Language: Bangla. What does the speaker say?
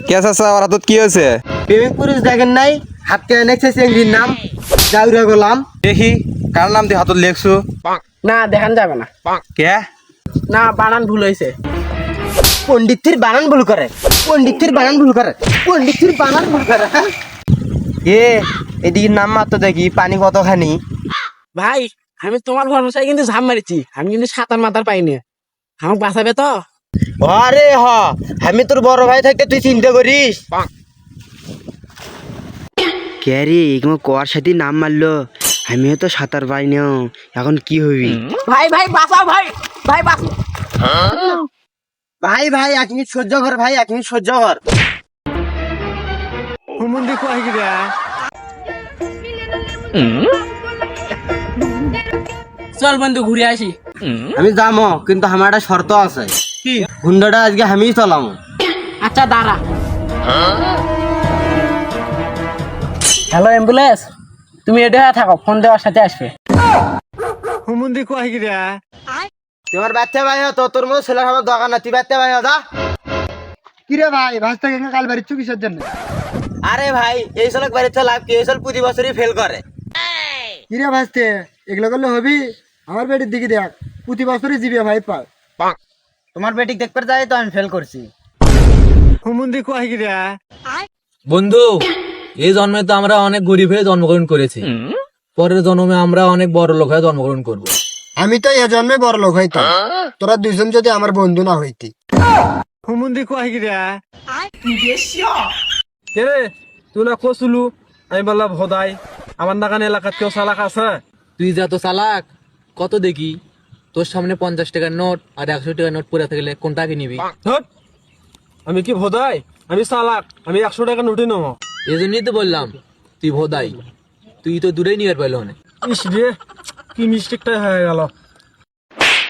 কে চাচা ওর হাতত কি হয়েছে? প্রেমিক পুরুষ দেখেন নাই, হাতে এনেছে চেঙ্গির নাম জাউরা গোলাম। দেখি কার নাম দিয়ে হাতত লেখছো? না দেখান যাবে না, কে? না বানান ভুল হয়েছে। পণ্ডিতের বানান ভুল করে, পণ্ডিতের বানান ভুল করে, পণ্ডিতের বানান ভুল করে। এ এদিকে নাম মাত্র দেখি পানি কতখানি। ভাই আমি তোমার ভরসায় কিন্তু ঝাঁপ মারিছি, আমি কিন্তু সাঁতার মাতার পাইনি, আমাকে বাঁচাবে তো? আরে হ, আমি তোর বড় ভাই থাকতে তুই চিন্তা করিস। কে রে এগুলো কোয়ার সাথে নাম মারলো, আমিও তো সাঁতার পাই না, এখন কি হবি? ভাই ভাই বাঁচাও, ভাই ভাই বাঁচাও। ভাই ভাই এক মিনিট সহ্য কর, ভাই এক মিনিট সহ্য কর। চল বন্ধু ঘুরে আসি। আমি যাবো, কিন্তু আমার একটা শর্ত আছে। কি? হুন্ডাটা আজকে আমিই চালামো। আচ্ছা দাঁড়া। হ্যালো অ্যাম্বুলেন্স, তুমি এটা হয়ে থাকো, ফোন দেওয়ার সাথে আসবে। তোমার বাচ্চা ভাই তো তোর মতো ছেলের আমার দরকার না, তুই বাচ্চা ভাই দা। কিরে ভাই ভাজটা কেন কাল বাড়ির কিসের জন্য? আরে ভাই এই সলক বাড়িতে লাভ কি, এই সল প্রতি বছরই ফেল করে। কিরে ভাজতে এগুলো করলে হবি? আমার বেটির দিকে দেখ, প্রতি বছরই জিবি ভাই পাল। তোমার বেটিক দেখতে যাই তো আমি ফেল করছি। বন্ধু, এই জন্মে তো আমরা অনেক গরিব হয়ে জন্মগ্রহণ করেছি, পরের জন্মে আমরা অনেক বড় লোক হয়ে জন্মগ্রহণ করব। আমি তো এ জন্মে বড় লোক হইতাম, তোরা দুজন যদি আমার বন্ধু না হইতি। রে তুই না কসুলু, আমি বললাম ভদাই, আমার নাগান এলাকার কেউ চালাক আছে? তুই যা তো চালাক, কত দেখি তোর সামনে 50 টাকার নোট আর 100 টাকার নোট পড়ে থাকলে কোনটাকে নিবি? আমি কি ভোদাই? আমি চালাক, আমি 100 টাকা নোটে নেব। এই জন্যই তো বললাম তুই ভদাই, তুই তো দূরেই নিয়ে পাইল। ইস রে, কি মিস্টেকটাই হয়ে গেল।